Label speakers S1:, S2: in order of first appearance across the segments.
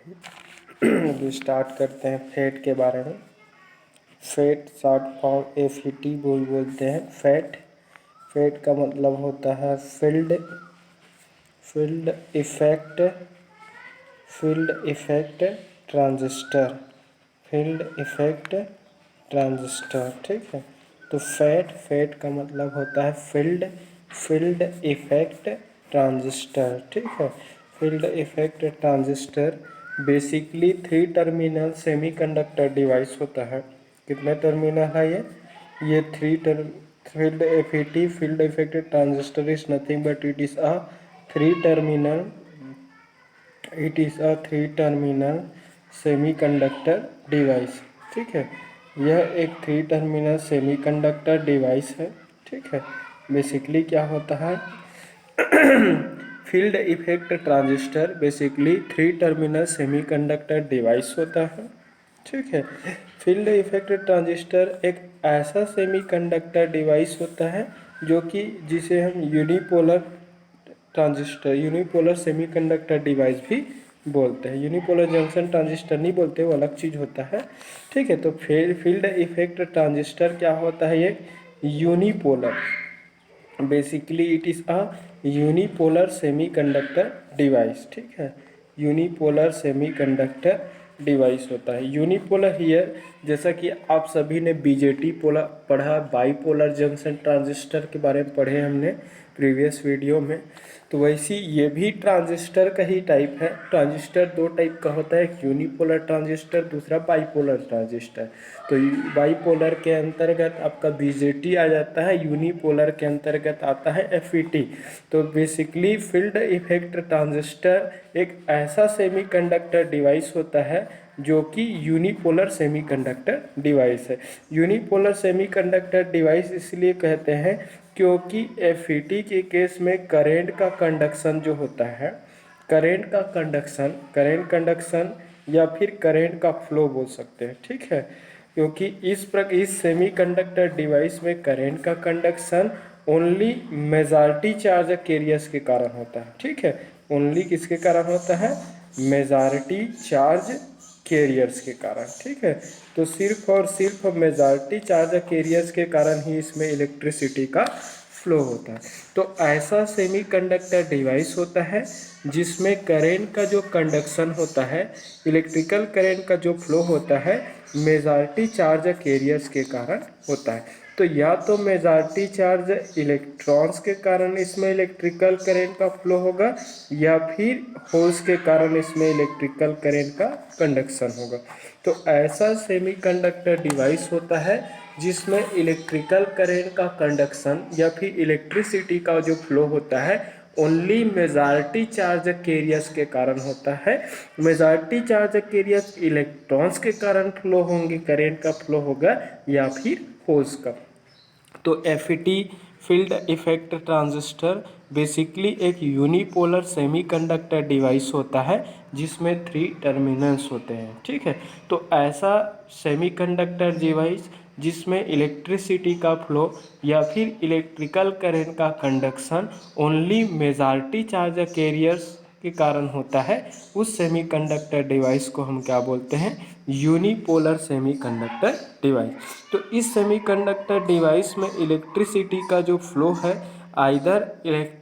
S1: अभी स्टार्ट करते हैं फैट के बारे में। फैट शॉर्ट फॉर्म एफईटी बोलते हैं। फैट का मतलब होता है फील्ड इफेक्ट ट्रांजिस्टर। ठीक है। तो फैट का मतलब होता है फील्ड इफेक्ट ट्रांजिस्टर। ठीक है। Field effect transistor basically 3 terminal semiconductor device होता है। कितने टर्मिनल है ये 3 field effect transistor is nothing but it is a 3 terminal semiconductor device. ठीक है। यह एक 3 टर्मिनल सेमीकंडक्टर डिवाइस है। ठीक है। बेसिकली क्या होता है field effect transistor basically 3 terminal semiconductor device होता है। ठीक है। फील्ड इफेक्ट ट्रांजिस्टर एक ऐसा सेमीकंडक्टर डिवाइस होता है जो कि जिसे हम यूनिपोलर सेमीकंडक्टर डिवाइस भी बोलते हैं। यूनिपोलर जंक्शन ट्रांजिस्टर नहीं बोलते, वो अलग चीज़ होता है। ठीक है। तो फील्ड इफेक्ट ट्रांजिस्टर क्या होता है? ये unipolar, basically it is a unipolar semiconductor device. ठीक है। यूनिपोलर सेमीकंडक्टर डिवाइस होता है। यूनिपोलर हियर, जैसा कि आप सभी ने बीजेटी पोलर पढ़ा, बाईपोलर जंक्शन ट्रांजिस्टर के बारे में पढ़े हमने प्रीवियस वीडियो में। तो वैसी ये भी ट्रांजिस्टर का ही टाइप है। ट्रांजिस्टर 2 टाइप का होता है, एक यूनिपोलर ट्रांजिस्टर, दूसरा बाईपोलर ट्रांजिस्टर। तो बाईपोलर के अंतर्गत आपका बीजेटी आ जाता है, यूनिपोलर के अंतर्गत आता है एफईटी। तो बेसिकली फील्ड इफेक्ट ट्रांजिस्टर एक ऐसा सेमीकंडक्टर डिवाइस होता है जो कि यूनिपोलर सेमीकंडक्टर डिवाइस है। यूनिपोलर सेमीकंडक्टर डिवाइस इसलिए कहते हैं क्योंकि एफईटी के केस में करेंट का कंडक्शन जो होता है, करेंट कंडक्शन या फिर करेंट का फ्लो बोल सकते हैं। ठीक है। क्योंकि इस सेमीकंडक्टर डिवाइस में करेंट का conduction only majority charge carriers के कारण होता है। ठीक है। ओनली किसके कारण होता है? मेजॉरिटी चार्ज कैरियर्स के कारण। ठीक है। तो सिर्फ और सिर्फ मेजॉरिटी चार्ज कैरियर्स के कारण ही इसमें इलेक्ट्रिसिटी का फ्लो होता है। तो ऐसा सेमीकंडक्टर डिवाइस होता है जिसमें करेंट का जो कंडक्शन होता है, इलेक्ट्रिकल करेंट का जो फ्लो होता है, मेजॉरिटी चार्ज कैरियर्स के कारण होता है। तो या तो मेजॉरिटी चार्ज इलेक्ट्रॉन्स के कारण इसमें इलेक्ट्रिकल करेंट का फ्लो होगा, या फिर होल्स के कारण इसमें इलेक्ट्रिकल करेंट का कंडक्शन होगा। तो ऐसा सेमीकंडक्टर डिवाइस होता है जिसमें इलेक्ट्रिकल करेंट का कंडक्शन या फिर इलेक्ट्रिसिटी का जो फ्लो होता है ओनली मेजॉरिटी चार्ज कैरियर्स के कारण होता है। मेजॉरिटी चार्ज कैरियर्स इलेक्ट्रॉन्स के कारण फ्लो होंगे, करेंट का फ्लो होगा, या फिर होल्स का। तो FET field effect transistor basically एक यूनिपोलर सेमीकंडक्टर डिवाइस होता है जिसमें 3 टर्मिनल्स होते हैं। ठीक है। तो ऐसा सेमीकंडक्टर डिवाइस जिसमें इलेक्ट्रिसिटी का फ्लो या फिर इलेक्ट्रिकल करंट का conduction only majority charge carriers के कारण होता है, उस सेमीकंडक्टर डिवाइस को हम क्या बोलते हैं? Unipolar semiconductor device. तो इस सेमीकंडक्टर डिवाइस में इलेक्ट्रिसिटी का जो फ्लो है either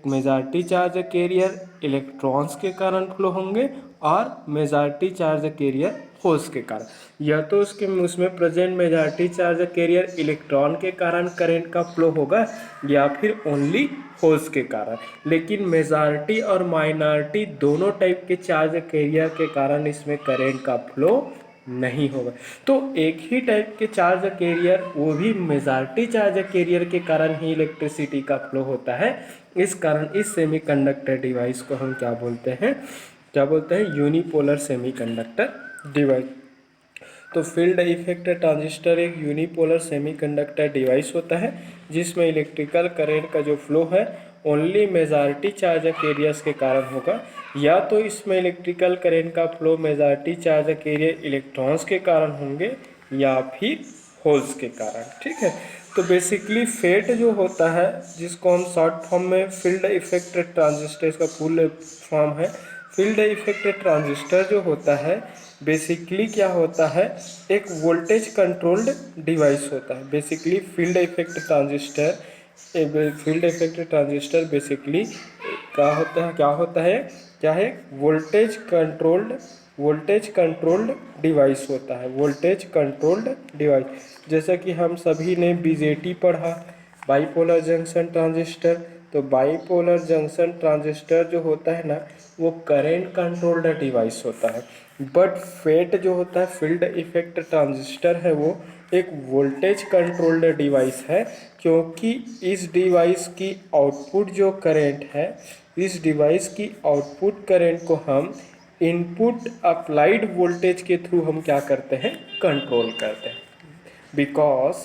S1: majority charge carrier electrons के कारण फ्लो होंगे और मेजॉरिटी चार्ज कैरियर होल्स के कारण, या तो उसमें present majority charge carrier electron के कारण करंट का फ्लो होगा, या फिर ओनली होल्स के कारण। लेकिन मेजॉरिटी और माइनॉरिटी दोनों टाइप के चार्ज कैरियर के कारण इसमें करंट का फ्लो नहीं होगा। तो एक ही टाइप के चार्ज कैरियर, वो भी मेजॉरिटी चार्ज कैरियर के कारण ही इलेक्ट्रिसिटी का फ्लो होता है। इस कारण इस सेमीकंडक्टर डिवाइस को हम क्या बोलते हैं? Unipolar semiconductor device. तो फील्ड इफेक्ट ट्रांजिस्टर एक यूनिपोलर सेमीकंडक्टर डिवाइस होता है जिसमें इलेक्ट्रिकल करंट का जो फ्लो है ओनली मेजॉरिटी चार्ज कैरियर्स के कारण होगा, या तो इसमें इलेक्ट्रिकल करंट का flow majority charge carrier electrons के कारण होंगे, या फिर होल्स के कारण। ठीक है। तो बेसिकली फेट जो होता है, जिसको हम शॉर्ट फॉर्म में फील्ड इफेक्ट ट्रांजिस्टर, इसका फुल फॉर्म है फील्ड इफेक्ट ट्रांजिस्टर जो होता है बेसिकली क्या होता है, एक वोल्टेज कंट्रोल्ड डिवाइस होता है। Basically field effect transistor basically क्या है, वोल्टेज कंट्रोल्ड डिवाइस होता है, वोल्टेज कंट्रोल्ड डिवाइस। जैसा कि हम सभी ने बीजेटी पढ़ा, बाइपोलर जंक्शन ट्रांजिस्टर। तो बाइपोलर जंक्शन ट्रांजिस्टर जो होता है ना, वो करेंट कंट्रोल्ड डिवाइस होता है। बट फेट जो होता है, फील्ड इफेक्ट ट्रांजिस्टर है, वो एक वोल्टेज कंट्रोल्ड डिवाइस है, क्योंकि इस डिवाइस की आउटपुट जो करंट है, इस डिवाइस की आउटपुट करंट को हम इनपुट अप्लाइड वोल्टेज के थ्रू हम क्या करते हैं, कंट्रोल करते हैं। Because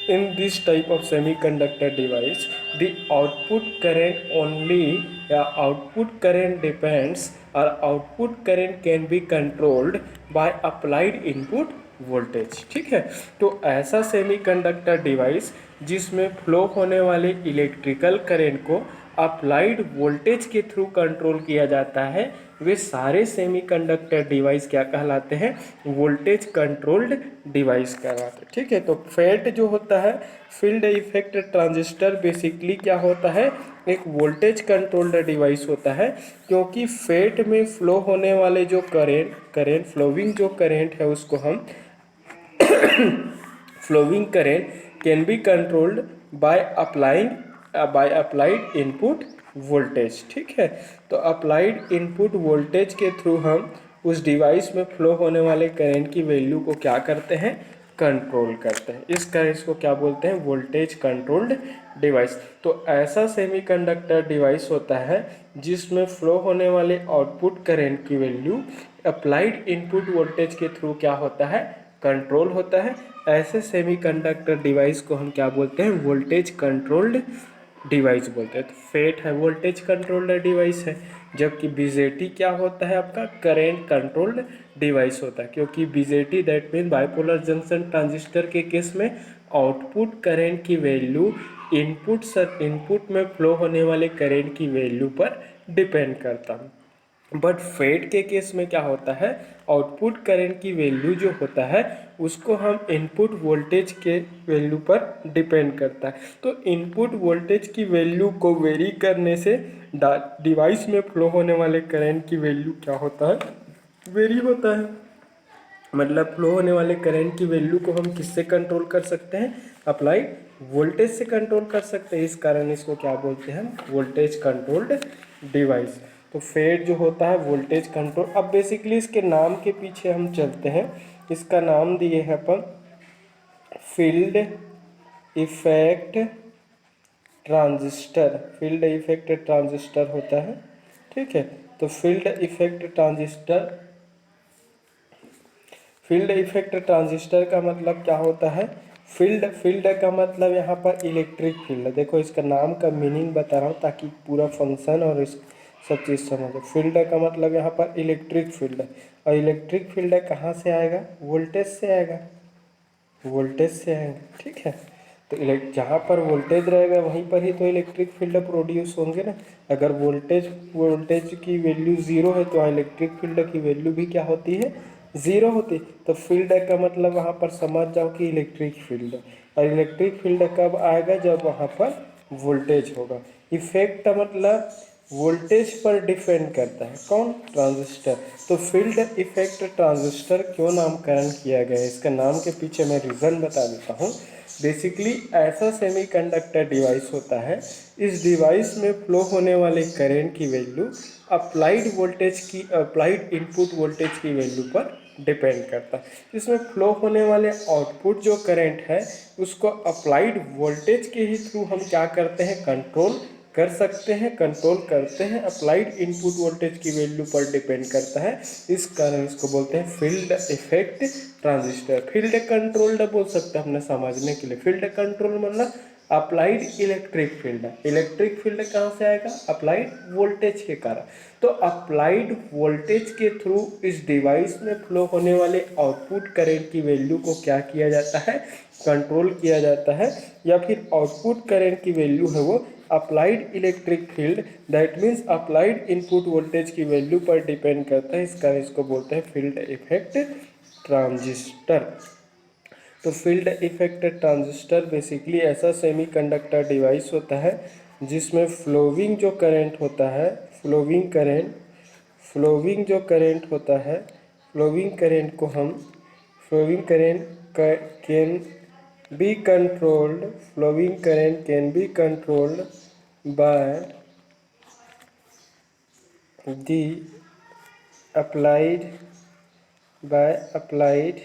S1: in this type of semiconductor device, the output current depends, or output current can be controlled by applied input voltage। ठीक है, तो ऐसा सेमीकंडक्टर डिवाइस जिसमें फ्लो होने वाले इलेक्ट्रिकल करंट को अप्लाइड वोल्टेज के थ्रू कंट्रोल किया जाता है, वे सारे सेमीकंडक्टर डिवाइस क्या कहलाते हैं, वोल्टेज कंट्रोल्ड डिवाइस कहलाते हैं। ठीक है, तो फेट जो होता है, फील्ड इफेक्ट ट्रांजिस्टर, बेसिकली क्या होता है, एक वोल्टेज कंट्रोल्ड डिवाइस होता है, क्योंकि फेट में फ्लो होने वाले जो फ्लोविंग जो करेंट है, उसको हम flowing current can be controlled by applied input voltage। ठीक है, तो अप्लाइड इनपुट वोल्टेज के थ्रू हम उस डिवाइस में फ्लो होने वाले करंट की वैल्यू को क्या करते हैं, कंट्रोल करते हैं। इस करंट को क्या बोलते हैं, वोल्टेज कंट्रोल्ड डिवाइस। तो ऐसा सेमीकंडक्टर डिवाइस होता है जिसमें फ्लो होने वाले आउटपुट करंट की वैल्यू अप्लाइड इनपुट वोल्टेज के थ्रू क्या होता है, कंट्रोल होता है। ऐसे सेमीकंडक्टर डिवाइस को हम क्या बोलते हैं, वोल्टेज कंट्रोल्ड डिवाइस बोलते हैं। तो फेट है वोल्टेज कंट्रोल्ड डिवाइस है, जबकि बीजेटी क्या होता है, आपका करेंट कंट्रोल्ड डिवाइस होता है। क्योंकि BJT that mean bipolar junction transistor के केस में आउटपुट करंट की वैल्यू इनपुट में फ्लो होने वाले करंट की वैल्यू पर डिपेंड करता है। बट फेट के केस में क्या होता है, आउटपुट करंट की वैल्यू जो होता है, उसको हम इनपुट वोल्टेज के वैल्यू पर डिपेंड करता है। तो इनपुट वोल्टेज की वैल्यू को वेरी करने से डिवाइस में फ्लो होने वाले करंट की वैल्यू क्या होता है, वेरी होता है। मतलब फ्लो होने वाले करंट की वैल्यू को हम किससे कंट्रोल कर सकते हैं, अप्लाइड वोल्टेज से कंट्रोल कर सकते हैं। इस कारण इसको क्या बोलते हैं, वोल्टेज कंट्रोल्ड डिवाइस। तो फेट जो होता है वोल्टेज कंट्रोल। अब बेसिकली इसके नाम के पीछे हम चलते हैं। इसका नाम दिए हैं अपन field effect transistor, field effect transistor होता है। ठीक है, तो फील्ड इफेक्ट ट्रांजिस्टर का मतलब क्या होता है, फील्ड का मतलब यहाँ पर इलेक्ट्रिक फील्ड। देखो इसका नाम का मीनिंग बता रहा हूँ ताकि पूरा फंक्शन और इस सब चीज़ समझो। फील्ड का मतलब यहाँ पर इलेक्ट्रिक फील्ड है, और इलेक्ट्रिक फील्ड कहाँ से आएगा, वोल्टेज से आएगा, वोल्टेज से आएगा। ठीक है, तो जहाँ पर वोल्टेज रहेगा वहीं पर ही तो इलेक्ट्रिक फील्ड प्रोड्यूस होंगे ना। अगर वोल्टेज की वैल्यू ज़ीरो है तो इलेक्ट्रिक फील्ड की वैल्यू भी क्या होती है, ज़ीरो होती। तो फील्ड का मतलब वहाँ पर समझ जाओ कि इलेक्ट्रिक फील्ड, और इलेक्ट्रिक फील्ड कब आएगा, जब वहाँ पर वोल्टेज होगा। इफेक्ट का मतलब वोल्टेज पर डिपेंड करता है, कौन, ट्रांजिस्टर। तो फील्ड इफेक्ट ट्रांजिस्टर क्यों नामकरण किया गया है, इसका नाम के पीछे मैं रीज़न बता देता हूँ। बेसिकली ऐसा सेमीकंडक्टर डिवाइस होता है, इस डिवाइस में फ्लो होने वाले करंट की वैल्यू अप्लाइड इनपुट वोल्टेज की वैल्यू पर डिपेंड करता है। इसमें फ्लो होने वाले आउटपुट जो करंट है, उसको अप्लाइड वोल्टेज के ही थ्रू हम क्या करते हैं, कंट्रोल करते हैं। अप्लाइड इनपुट वोल्टेज की वैल्यू पर डिपेंड करता है। इस कारण इसको बोलते हैं field effect transistor. Field controlled बोल सकते हैं अपने समझने के लिए। फील्ड कंट्रोल मतलब applied electric field. Electric field कहाँ से आएगा, अप्लाइड वोल्टेज के कारण। तो अप्लाइड वोल्टेज के थ्रू इस डिवाइस में फ्लो होने वाले आउटपुट करंट की वैल्यू को क्या किया जाता है, कंट्रोल किया जाता है, या फिर आउटपुट करंट की वैल्यू है वो applied electric field, that means applied input voltage की वैल्यू पर डिपेंड करता है, इसका इसको बोलते हैं फील्ड इफेक्ट ट्रांजिस्टर। तो फील्ड इफेक्ट ट्रांजिस्टर बेसिकली ऐसा सेमीकंडक्टर डिवाइस होता है जिसमें फ्लोविंग जो करंट होता है, फ्लोविंग करंट को हम flowing current can be controlled, flowing current can be controlled by the applied applied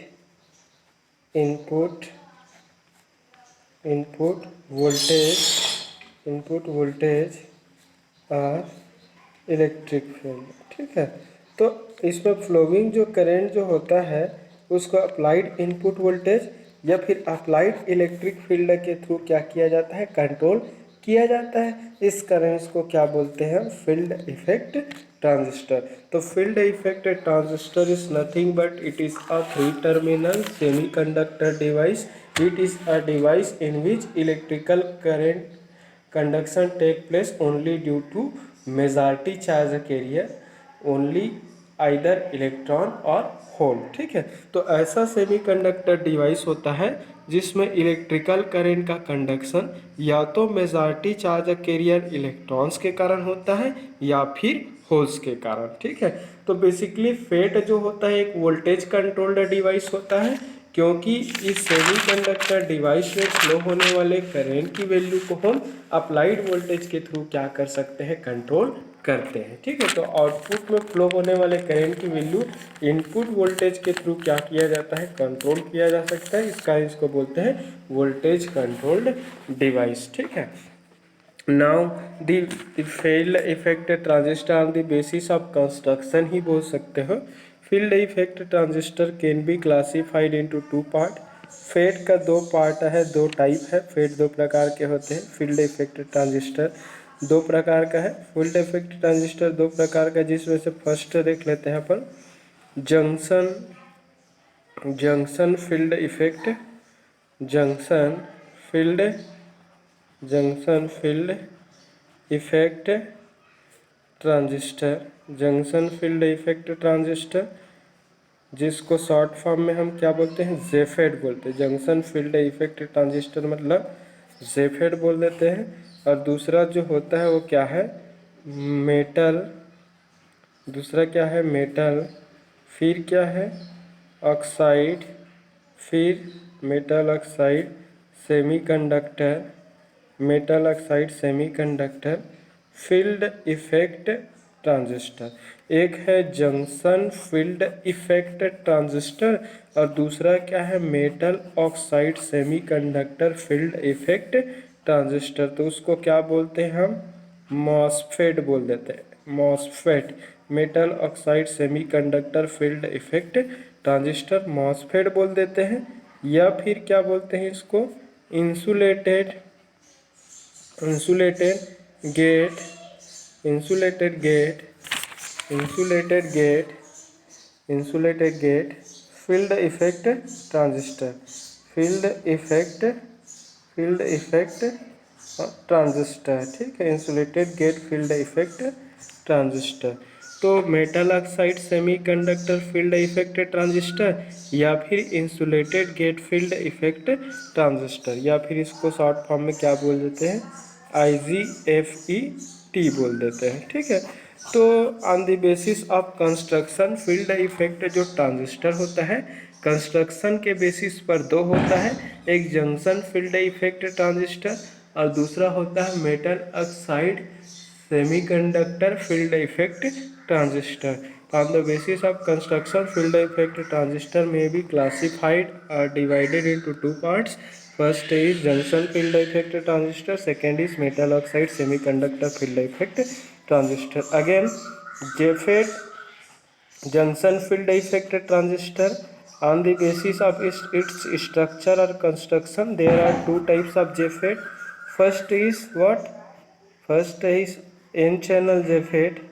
S1: input voltage और इलेक्ट्रिक फील्ड। ठीक है, तो इसमें फ्लोविंग जो करंट जो होता है उसको अप्लाइड इनपुट वोल्टेज या फिर अप्लाइड इलेक्ट्रिक फील्ड के थ्रू क्या किया जाता है, कंट्रोल किया जाता है। इस करंट्स को क्या बोलते हैं, फील्ड इफेक्ट ट्रांजिस्टर। तो field effect transistor is nothing but it is a 3 terminal semiconductor device. It is a device in which electrical current conduction take place only due to majority charge carrier, only either electron और whole. ठीक है, तो ऐसा semiconductor device होता है जिसमें electrical current का conduction या तो मेजॉरिटी चार्ज कैरियर इलेक्ट्रॉन्स के कारण होता है या फिर होल्स के कारण। ठीक है, तो बेसिकली फेट जो होता है एक वोल्टेज कंट्रोल्ड डिवाइस होता है, क्योंकि इस सेमीकंडक्टर डिवाइस में फ्लो होने वाले करंट की वैल्यू को हम अप्लाइड वोल्टेज के थ्रू क्या कर सकते हैं, कंट्रोल करते हैं। ठीक है, तो आउटपुट में फ्लो होने वाले करंट की वैल्यू इनपुट वोल्टेज के थ्रू क्या किया जाता है, कंट्रोल किया जा सकता है। इसको बोलते हैं वोल्टेज कंट्रोल्ड डिवाइस। ठीक है, now the field effect transistor on the basis of construction ही बोल सकते हो। Field effect transistor can be classified into 2 part. FET का 2 पार्ट है, 2 टाइप है। फेट 2 प्रकार के होते हैं। फील्ड इफेक्ट ट्रांजिस्टर 2 प्रकार का है। फील्ड इफेक्ट ट्रांजिस्टर 2 प्रकार का, जिसमें से फर्स्ट देख लेते हैं अपन, junction field effect, junction field effect transistor, junction field effect transistor, जिसको शॉर्ट फॉर्म में हम क्या बोलते हैं, जेफेड बोलते हैं। जंक्शन फील्ड इफेक्ट ट्रांजिस्टर मतलब जेफेड बोल देते हैं। और दूसरा जो होता है वो क्या है, मेटल, दूसरा क्या है मेटल, फिर क्या है ऑक्साइड, फिर metal oxide semiconductor, metal oxide semiconductor field effect transistor. एक है जंक्शन फील्ड इफेक्ट ट्रांजिस्टर और दूसरा क्या है, metal oxide semiconductor field effect transistor. तो उसको क्या बोलते हैं हम, मॉसफेट बोल देते हैं, MOSFET, metal oxide semiconductor field effect transistor MOSFET बोल देते हैं। या फिर क्या बोलते हैं इसको, insulated gate, insulated gate field effect transistor, field effect transistor. ठीक है, insulated gate field effect transistor. तो metal oxide semiconductor field effect transistor या फिर insulated gate field effect transistor, या फिर इसको शॉर्ट फॉर्म में क्या बोल देते हैं, IGFET बोल देते हैं। ठीक है, तो on the basis of construction field effect जो ट्रांजिस्टर होता है कंस्ट्रक्शन के बेसिस पर 2 होता है, एक जंक्शन फील्ड इफेक्ट ट्रांजिस्टर और दूसरा होता है metal oxide semiconductor field effect transistor. On the basis of construction field effect transistor में बी क्लासिफाइड और divided into 2 parts. First is junction field effect transistor, second is metal oxide semiconductor field effect transistor. Again, JFET junction field effect transistor, on the basis of its structure or construction there are 2 types of JFET. First is what, first is n channel JFET,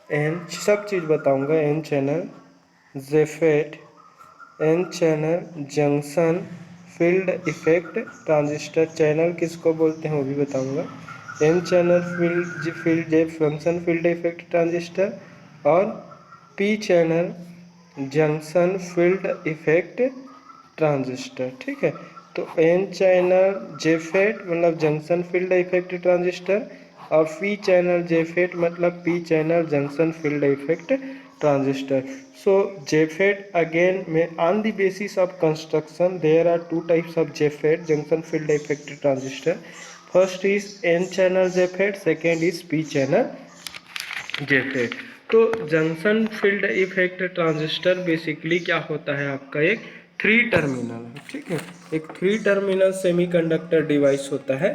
S1: n सब चीज़ बताऊंगा, n channel JFET, n channel junction field effect transistor. Channel किसको बोलते हैं वो भी बताऊंगा। N channel field junction field effect transistor और P channel junction field effect transistor. ठीक है, तो एन चैनल जेफेट मतलब जंक्शन फील्ड इफेक्ट ट्रांजिस्टर और पी चैनल जेफेट मतलब P channel junction field effect transistor. So JFET again on the basis of construction there are two types of JFET junction field effect transistor. First is N channel JFET, second is P channel JFET। तो junction field effect transistor basically क्या होता है आपका एक three terminal है। ठीक है, एक थ्री टर्मिनल सेमीकंडक्टर डिवाइस होता है